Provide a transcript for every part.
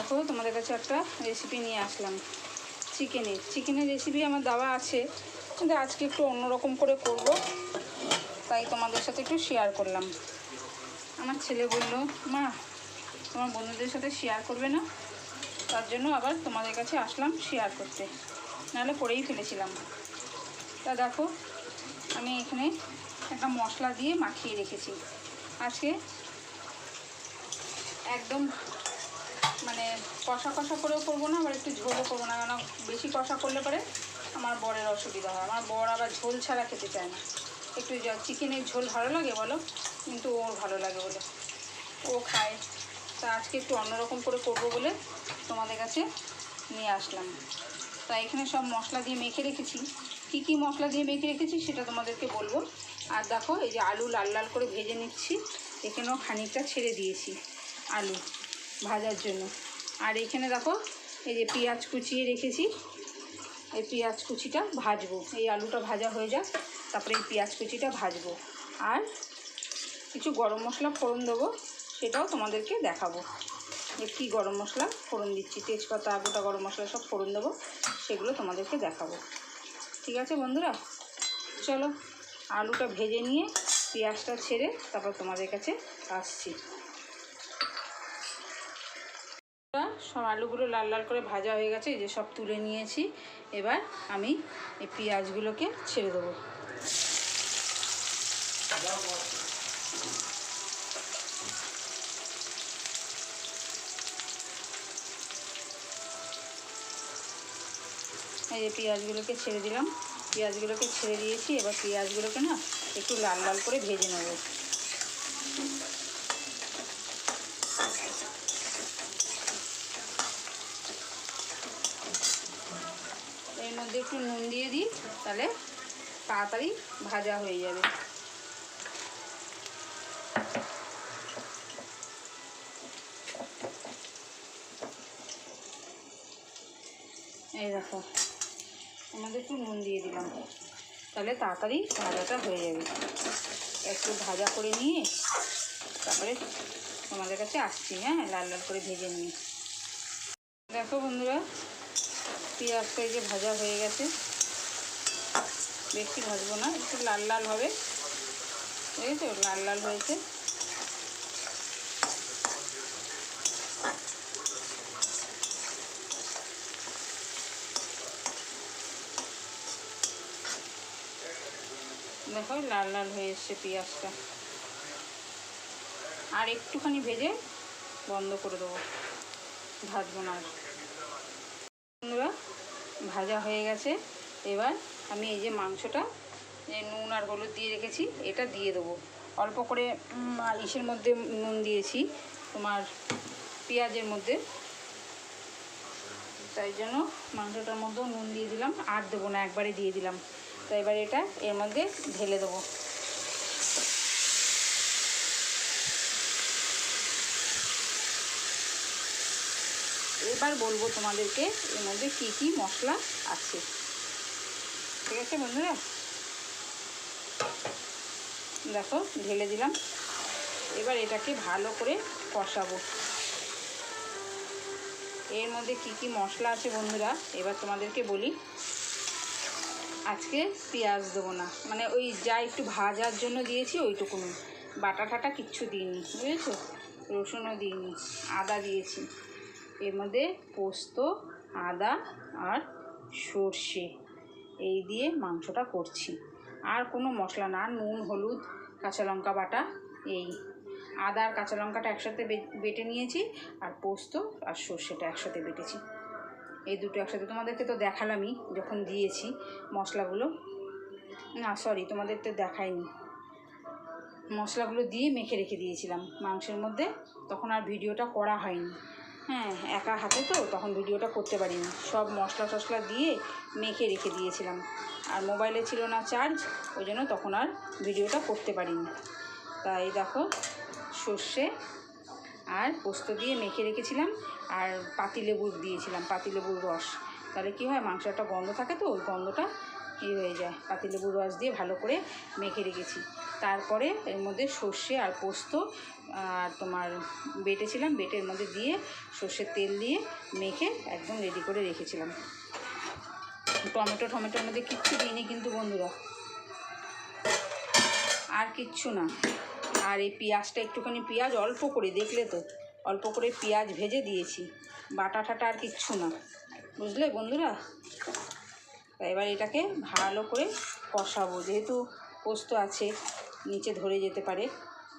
দেখো তোমাদের কাছে একটা রেসিপি নিয়ে আসলাম চিকেনের রেসিপি আমার দেওয়া আছে, কিন্তু আজকে একটু অন্যরকম করে করব, তাই তোমাদের সাথে একটু শেয়ার করলাম। আমার ছেলে বলল, মা তোমার বন্ধুদের সাথে শেয়ার করবে না? তার জন্য আবার তোমাদের কাছে আসলাম শেয়ার করতে, নাহলে করেই ফেলেছিলাম। তা দেখো আমি এখানে একটা মশলা দিয়ে মাখিয়ে রেখেছি। আজকে একদম মানে কষা কষা করেও করবো না, আবার একটু ঝোলও করবো না, কারণ বেশি কষা করলে পরে আমার বরের অসুবিধা হয়। আমার বর আবার ঝোল ছাড়া খেতে চায় না। একটু চিকেনের ঝোল ভালো লাগে বলো, কিন্তু ওর ভালো লাগে বলে ও খায়। তা আজকে একটু অন্যরকম করে করবো বলে তোমাদের কাছে নিয়ে আসলাম। তা এখানে সব মশলা দিয়ে মেখে রেখেছি। কী কী মশলা দিয়ে মেখে রেখেছি সেটা তোমাদেরকে বলবো। আর দেখো এই যে আলু লাল লাল করে ভেজে নিচ্ছি, এখানেও খানিকটা ছেড়ে দিয়েছি আলু ভাজার জন্য। আর এখানে দেখো এই যে পেঁয়াজ কুচিয়ে রেখেছি, এই পেঁয়াজ কুচিটা ভাজবো। এই আলুটা ভাজা হয়ে যাক, তারপরে এই পেঁয়াজ কুচিটা ভাজবো। আর কিছু গরম মশলা ফোড়ন দেবো, সেটাও তোমাদেরকে দেখাবো যে কী গরম মশলা ফোড়ন দিচ্ছি। তেজপাতা, গোটা গরম মশলা সব ফোড়ন দেবো, সেগুলো তোমাদেরকে দেখাবো। ঠিক আছে বন্ধুরা, চলো আলুটা ভেজে নিয়ে পেঁয়াজটা ছেড়ে তারপর তোমাদের কাছে আসছি। সব আলুগুলো লাল লাল করে ভাজা হয়ে গেছে, এই যে সব তুলে নিয়েছি। এবার আমি এই পেঁয়াজগুলোকে ছেড়ে দেবো। এই যে পেঁয়াজগুলোকে ছেড়ে দিলাম, পেঁয়াজগুলোকে ছেড়ে দিয়েছি। এবার পেঁয়াজগুলোকে না একটু লাল লাল করে ভেজে নেব। এর মধ্যে একটু নুন দিয়ে দিই, তাহলে তাড়াতাড়ি ভাজা হয়ে যাবে। এই দেখো আমাদের একটু নুন দিয়ে দিলাম, তাহলে তাড়াতাড়ি ভাজাটা হয়ে যাবে। একটু ভাজা করে নিয়ে তারপরে তোমাদের কাছে আসছি। হ্যাঁ, লাল লাল করে ভেজে নিই। দেখো বন্ধুরা, পেঁয়াজটা এই যে ভাজা হয়ে গেছে। বেশি ভাজবো না, একটু লাল লাল হবে। বুঝেছো, লাল লাল হয়েছে। দেখো লাল লাল হয়ে এসছে পেঁয়াজটা। আর একটুখানি ভেজে বন্ধ করে দেবো, ভাজবো না। বন্ধুরা ভাজা হয়ে গেছে। এবার আমি এই যে মাংসটা, যে নুন আর হলুদ দিয়ে রেখেছি, এটা দিয়ে দেবো। অল্প করে ইসের মধ্যে নুন দিয়েছি, তোমার পেঁয়াজের মধ্যে, তাই জন্য মাংসটার মধ্যেও নুন দিয়ে দিলাম। আর দেবো না, একবারে দিয়ে দিলাম। তাই এবার এটা এর মধ্যে ঢেলে দেবো। এবার বলবো তোমাদেরকে এর মধ্যে কী কী মশলা আছে। ঠিক আছে বন্ধুরা, দেখো ঢেলে দিলাম। এবার এটাকে ভালো করে কষাবো। এর মধ্যে কী কী মশলা আছে বন্ধুরা, এবার তোমাদেরকে বলি। আজকে পেঁয়াজ দেবো না, মানে ওই যা একটু ভাজার জন্য দিয়েছি ওইটুকুনি, বাটা ঠাটা কিচ্ছু দিইনি, বুঝেছো। রসুনও দিইনি, আদা দিয়েছি। এর মধ্যে পোস্ত, আদা আর সর্ষে এই দিয়ে মাংসটা করছি। আর কোনো মশলা না, নুন হলুদ কাঁচা লঙ্কা বাটা, এই আদা আর কাঁচা লঙ্কাটা একসাথে বেটে নিয়েছি, আর পোস্ত আর সর্ষেটা একসাথে বেটেছি। এই দুটো একসাথে তোমাদেরকে তো দেখালামই যখন দিয়েছি মশলাগুলো। না সরি, তোমাদের তো দেখাইনি। মশলাগুলো দিয়ে মেখে রেখে দিয়েছিলাম মাংসের মধ্যে, তখন আর ভিডিওটা করা হয়নি। হ্যাঁ, একা হাতে তো তখন ভিডিওটা করতে পারিনি। সব মশলা টশলা দিয়ে মেখে রেখে দিয়েছিলাম, আর মোবাইলে ছিল না চার্জ, ওই জন্য তখন আর ভিডিওটা করতে পারিনি। তাই দেখো সর্ষে আর পোস্ত দিয়ে মেখে রেখেছিলাম, আর পাতিলেবু দিয়েছিলাম, পাতিলেবুর রস। তাহলে কী হয়, মাংসটা গন্ধ থাকে তো, ওই গন্ধটা কী হয়ে যায়। পাতিলেবুর রস দিয়ে ভালো করে মেখে রেখেছি। তারপরে এর মধ্যে সর্ষে আর পোস্ত আর তোমার বেটেছিলাম, বেটের মধ্যে দিয়ে সর্ষের তেল দিয়ে মেখে একদম রেডি করে রেখেছিলাম। টমেটোর মধ্যে কিচ্ছু দিইনি কিন্তু বন্ধুরা, আর কিচ্ছু না। আর এই পেঁয়াজটা একটুখানি, পেঁয়াজ অল্প করে, দেখলে তো অল্প করে পেঁয়াজ ভেজে দিয়েছি, বাটা ঠাটা আর কিচ্ছু না, বুঝলে বন্ধুরা। এবার এটাকে ভালো করে কষাবো, যেহেতু পোস্ত আছে নিচে ধরে যেতে পারে,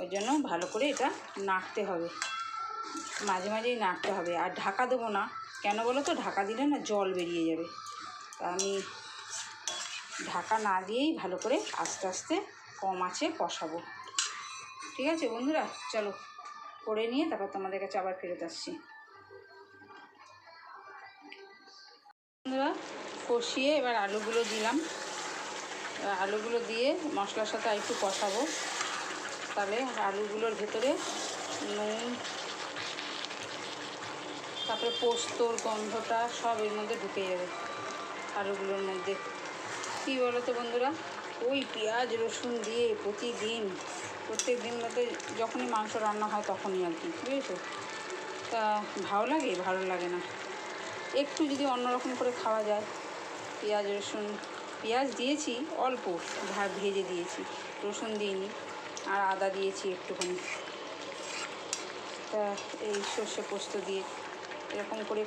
ওই জন্য ভালো করে এটা নাড়তে হবে, মাঝে মাঝেই নাড়তে হবে। আর ঢাকা দেবো না, কেন বলো তো, ঢাকা দিলে না জল বেরিয়ে যাবে। তা আমি ঢাকা না দিয়েই ভালো করে আস্তে আস্তে কম আঁচে কষাবো। ঠিক আছে বন্ধুরা, চলো করে নিয়ে তারপর তোমাদের কাছে আবার ফেরত আসছি। বন্ধুরা কষিয়ে এবার আলুগুলো দিলাম, আলুগুলো দিয়ে মশলার সাথে একটু কষাবো, তাহলে আলুগুলোর ভেতরে নুন, তারপরে পোস্তর গন্ধটা সব এর মধ্যে ঢুকে যাবে আলুগুলোর মধ্যে। কী বলো তো বন্ধুরা, ওই পেঁয়াজ রসুন দিয়ে প্রত্যেক দিন মতো যখনই মাংস রান্না হয় তখনই আর কি, বুঝেছো। তা ভালো লাগে? ভালো লাগে না। একটু যদি অন্যরকম করে খাওয়া যায়, পেঁয়াজ রসুন, পেঁয়াজ দিয়েছি অল্প, ভেজে দিয়েছি, রসুন দিইনি, আর আদা দিয়েছি একটুখানি। তা এই সর্ষে পোস্ত দিয়ে এরকম করে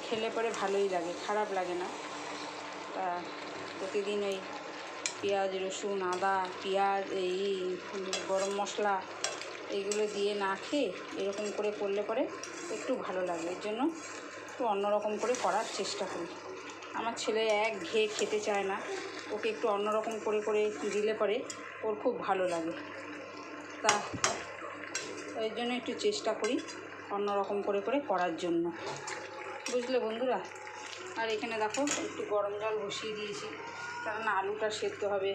খেলে পরে ভালোই লাগে, খারাপ লাগে না। তা প্রতিদিন এই পেঁয়াজ রসুন আদা পেঁয়াজ এই গরম মশলা এইগুলো দিয়ে না খেয়ে এরকম করে করলে পরে একটু ভালো লাগে। এর জন্য একটু অন্যরকম করে করার চেষ্টা করি। আমার ছেলে একঘেয়ে খেতে চায় না, ওকে একটু অন্যরকম করে দিলে পরে ওর খুব ভালো লাগে। তা এর জন্য একটু চেষ্টা করি অন্যরকম করে করার জন্য, বুঝলে বন্ধুরা। আর এখানে দেখো একটু গরম জল বসিয়ে দিয়েছি, কারণ আলুটা সেদ্ধ হবে।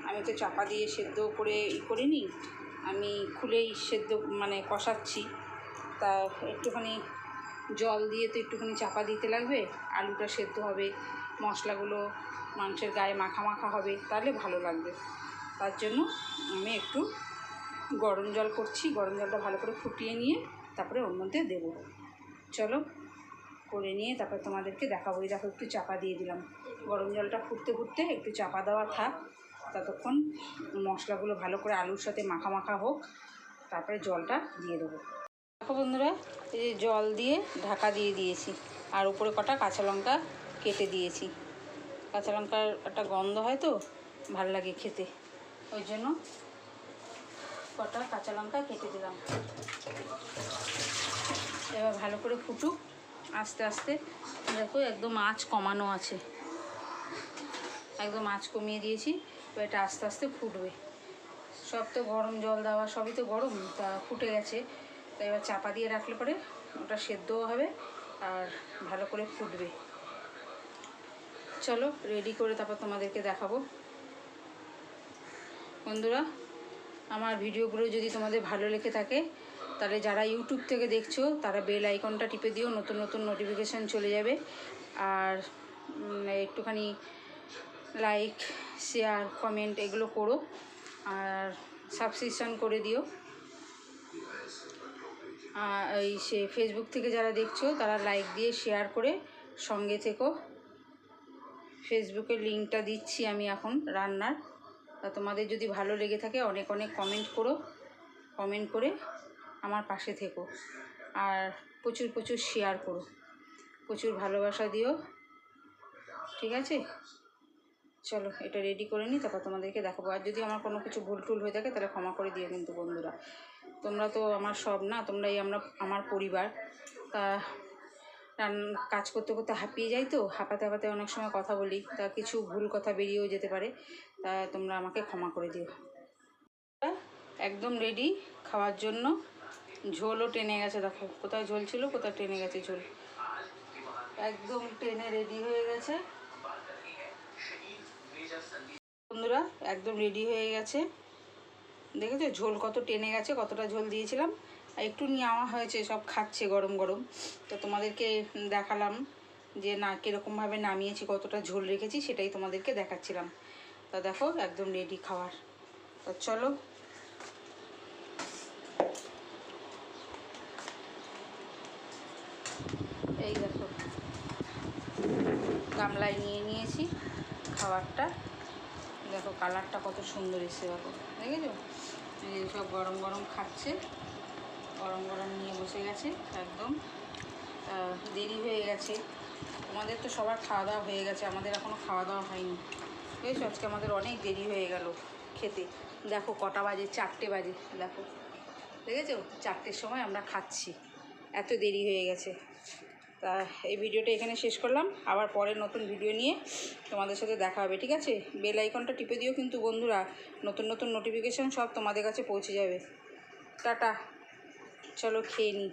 আমি তো চাপা দিয়ে সেদ্ধ করে করিনি, আমি খুলেই সেদ্ধ মানে কষাচ্ছি। তা একটুখানি জল দিয়ে তো একটুখানি চাপা দিতে লাগবে, আলুটা সেদ্ধ হবে, মশলাগুলো মাংসের গায়ে মাখা মাখা হবে, তাহলে ভালো লাগবে। তার জন্য আমি একটু গরম জল করছি, গরম জলটা ভালো করে ফুটিয়ে নিয়ে তারপরে ওর মধ্যে দেবো। চলো করে নিয়ে তারপর তোমাদেরকে দেখাবো। দেখো একটু চাপা দিয়ে দিলাম, গরম জলটা ফুটতে একটু চাপা দেওয়া থাক, ততক্ষণ মশলাগুলো ভালো করে আলুর সাথে মাখা মাখা হোক, তারপরে জলটা দিয়ে দেবো। দেখো বন্ধুরা, এই যে জল দিয়ে ঢাকা দিয়ে দিয়েছি, আর উপরে কটা কাঁচা লঙ্কা কেটে দিয়েছি। কাঁচা লঙ্কার একটা গন্ধ হয় তো, ভালো লাগে খেতে, ওই জন্য কটা কাঁচা লঙ্কা কেটে দিলাম। এবার ভালো করে ফুটুক আস্তে আস্তে। দেখো একদম আঁচ কমানো আছে, একদম আঁচ কমিয়ে দিয়েছি। এবার এটা আস্তে আস্তে ফুটবে। সব তো গরম জল দেওয়া, সবই তো গরম, তা ফুটে গেছে। তা এবার চাপা দিয়ে রাখলে পরে ওটা সেদ্ধও হবে আর ভালো করে ফুটবে। চলো রেডি করে তারপর তোমাদেরকে দেখাবো। বন্ধুরা, আমার ভিডিওগুলো যদি তোমাদের ভালো লেগে থাকে, তাহলে যারা ইউটিউব থেকে দেখছো তারা বেল আইকনটা টিপে দিও, নতুন নতুন নোটিফিকেশান চলে যাবে। আর একটুখানি লাইক শেয়ার কমেন্ট এগুলো করো, আর সাবস্ক্রিপশান করে দিও। এই ফেসবুক থেকে যারা দেখছো তারা লাইক দিয়ে শেয়ার করে সঙ্গে থেকো। ফেসবুকের লিঙ্কটা দিচ্ছি আমি এখন রান্নার। তা তোমাদের যদি ভালো লেগে থাকে অনেক অনেক কমেন্ট করো, কমেন্ট করে আমার পাশে থেকো, আর প্রচুর প্রচুর শেয়ার করো, প্রচুর ভালোবাসা দিও, ঠিক আছে। চলো এটা রেডি করে নিই, তারপর তোমাদেরকে দেখাবো। আর যদি আমার কোনো কিছু ভুল টুল হয়ে থাকে তাহলে ক্ষমা করে দিও কিন্তু বন্ধুরা। তোমরা তো আমার সব না, তোমরাই আমার পরিবার। তা কাজ করতে করতে হাঁপিয়ে যাই, তো হাঁপাতে অনেক সময় কথা বলি, তা কিছু ভুল কথা বেরিয়েও যেতে পারে, তা তোমরা আমাকে ক্ষমা করে দিও। একদম রেডি খাওয়ার জন্য। ঝোলও টেনে গেছে, দেখো কোথায় ঝোল ছিল কোথায় টেনে গেছে ঝোল, একদম টেনে রেডি হয়ে গেছে বন্ধুরা, একদম রেডি হয়ে গেছে। দেখেছো ঝোল কত টেনে গেছে, কতটা ঝোল দিয়েছিলাম, একটু নেওয়া হয়েছে, সব খাচ্ছে গরম গরম। তো তোমাদেরকে দেখালাম যে না কীরকমভাবে নামিয়েছি, কতটা ঝোল রেখেছি, সেটাই তোমাদেরকে দেখাচ্ছিলাম। তা দেখো একদম রেডি খাওয়ার। তো চলো এই দেখো গামলায় নিয়ে নিয়েছি খাবারটা। দেখো কালারটা কত সুন্দর এসে দেখো, দেখেছো? এই সব গরম গরম খাচ্ছে, গরম গরম নিয়ে বসে গেছে একদম। দেরি হয়ে গেছে, তোমাদের তো সবার খাওয়া দাওয়া হয়ে গেছে, আমাদের এখনও খাওয়া দাওয়া হয়নি, বুঝেছো? আজকে আমাদের অনেক দেরি হয়ে গেল খেতে। দেখো কটা বাজে, 4টে বাজে, দেখো দেখেছো? 4টের সময় আমরা খাচ্ছি, এত দেরি হয়ে গেছে। তা এই ভিডিওটা এখানে শেষ করলাম, আবার পরে নতুন ভিডিও নিয়ে তোমাদের সাথে দেখা হবে, ঠিক আছে? বেল আইকনটা টিপে দিও কিন্তু বন্ধুরা, নতুন নতুন নোটিফিকেশান সব তোমাদের কাছে পৌঁছে যাবে। টাটা, চলো খেয়ে নিই।